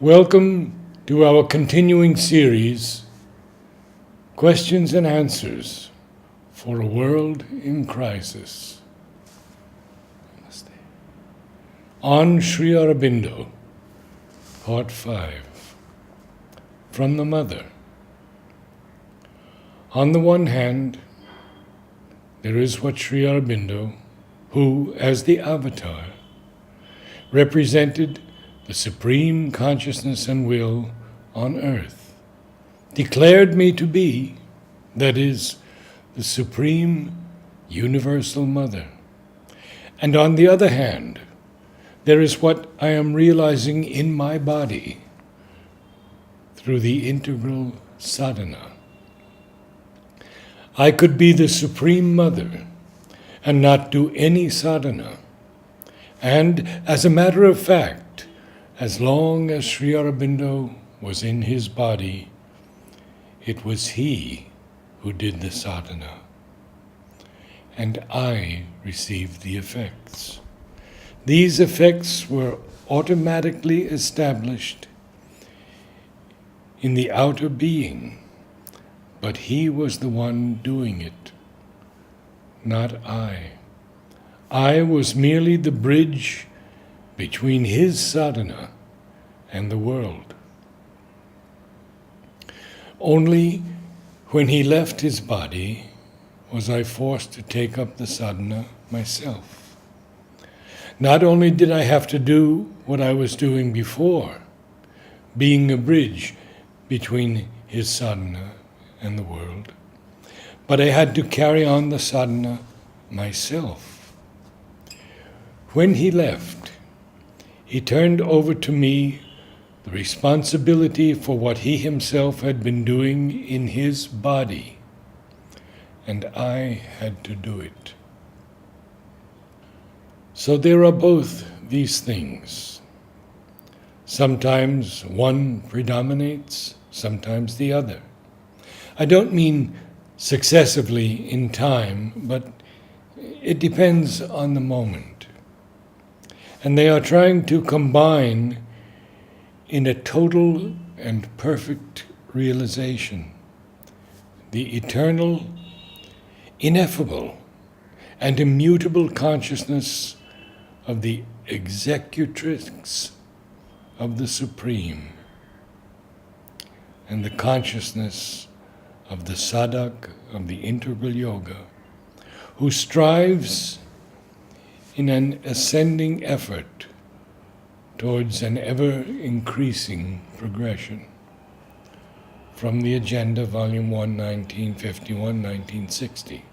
Welcome to our continuing series, Questions and Answers for a World in Crisis. On Sri Aurobindo, Part 5. From the Mother. On the one hand, there is what Sri Aurobindo, who, as the Avatar, represented the supreme consciousness and will on earth, declared me to be, that is, the supreme universal mother. And on the other hand, there is what I am realizing in my body through the integral sadhana. I could be the supreme mother and not do any sadhana. And as a matter of fact, as long as Sri Aurobindo was in his body, it was he who did the sadhana, and I received the effects. These effects were automatically established in the outer being, but he was the one doing it, not I. I was merely the bridge between his sadhana and the world. Only when he left his body was I forced to take up the sadhana myself. Not only did I have to do what I was doing before, being a bridge between his sadhana and the world, but I had to carry on the sadhana myself. When he left, he turned over to me the responsibility for what he himself had been doing in his body, and I had to do it. So there are both these things. Sometimes one predominates, sometimes the other. I don't mean successively in time, but it depends on the moment. And they are trying to combine in a total and perfect realization the eternal, ineffable, and immutable consciousness of the executrix of the Supreme, and the consciousness of the sadhak of the integral yoga, who strives in an ascending effort towards an ever-increasing progression. From the Agenda, Volume 1, 1951, 1960.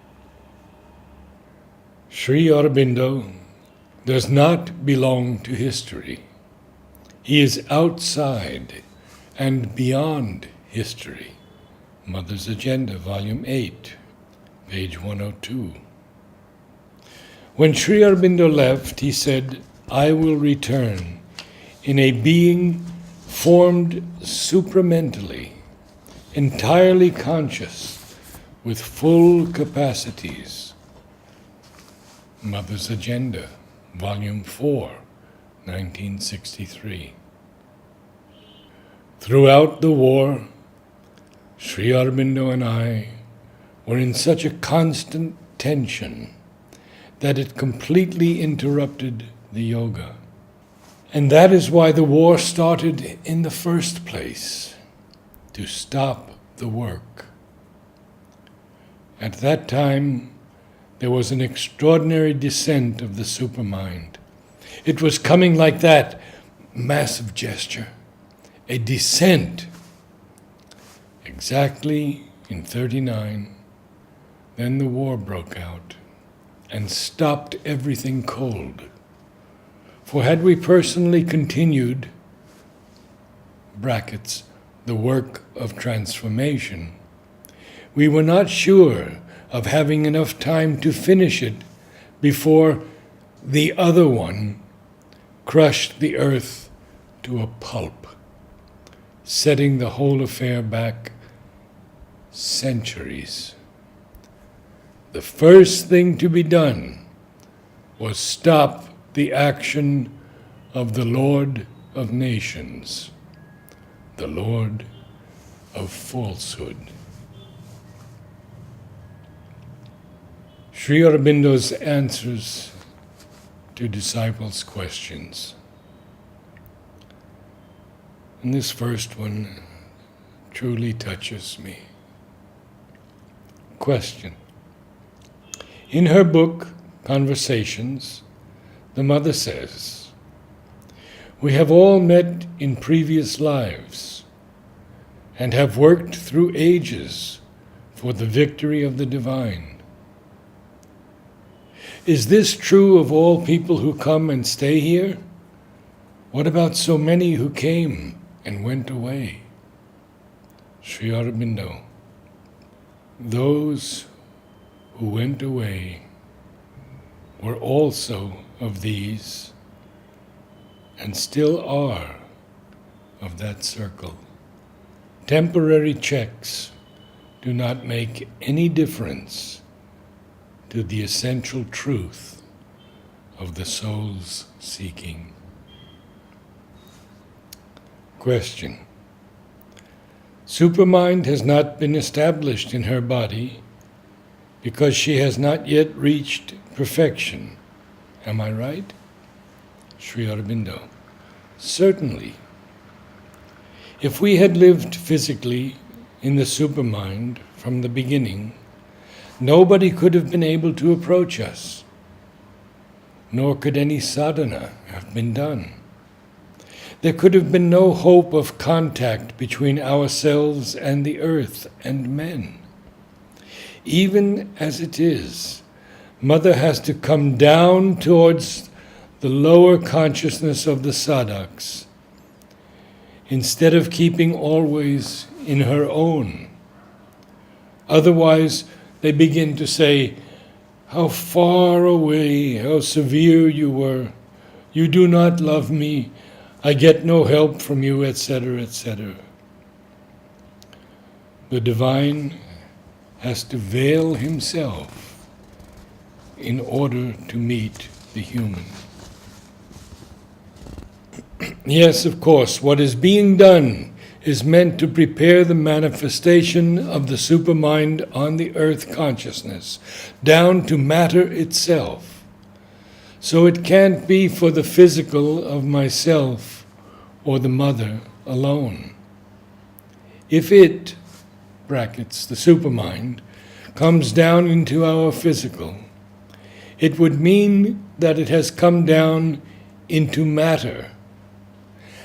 Sri Aurobindo does not belong to history. He is outside and beyond history. Mother's Agenda, Volume 8, page 102. When Sri Aurobindo left, he said, I will return in a being formed supramentally, entirely conscious, with full capacities. Mother's Agenda, Volume 4, 1963. Throughout the war, Sri Aurobindo and I were in such a constant tension that it completely interrupted the yoga. And that is why the war started in the first place, to stop the work. At that time, there was an extraordinary descent of the supermind. It was coming like that, massive gesture, a descent. Exactly in 1939, then the war broke out and stopped everything cold. For had we personally continued, brackets, the work of transformation, we were not sure of having enough time to finish it before the other one crushed the earth to a pulp, setting the whole affair back centuries. The first thing to be done was stop the action of the Lord of Nations, the Lord of falsehood. Sri Aurobindo's answers to disciples' questions. And this first one truly touches me. Question. In her book, Conversations, the mother says, "We have all met in previous lives and have worked through ages for the victory of the divine. Is this true of all people who come and stay here? What about so many who came and went away?" Sri Aurobindo. Those who went away were also of these and still are of that circle. Temporary checks do not make any difference to the essential truth of the soul's seeking. Question. Supermind has not been established in her body because she has not yet reached perfection. Am I right? Sri Aurobindo. Certainly. If we had lived physically in the supermind from the beginning, nobody could have been able to approach us, nor could any sadhana have been done. There could have been no hope of contact between ourselves and the earth and men. Even as it is, Mother has to come down towards the lower consciousness of the sadhaks, instead of keeping always in her own. Otherwise, they begin to say, "How far away, how severe you were, you do not love me, I get no help from you," etc., etc. The divine has to veil himself in order to meet the human. Yes, of course, what is being done is meant to prepare the manifestation of the supermind on the earth consciousness, down to matter itself. So it can't be for the physical of myself or the mother alone. If it, brackets, the supermind, comes down into our physical, it would mean that it has come down into matter.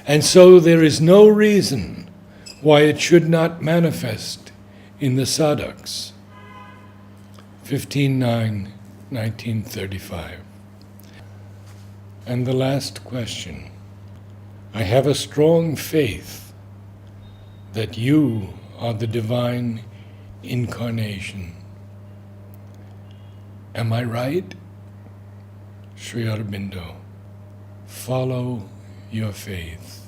And so there is no reason why it should not manifest in the sadhaks. 15/9/1935. And the last question. I have a strong faith that you are the divine incarnation. Am I right? Sri Aurobindo. Follow your faith.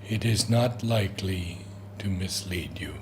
It is not likely to mislead you.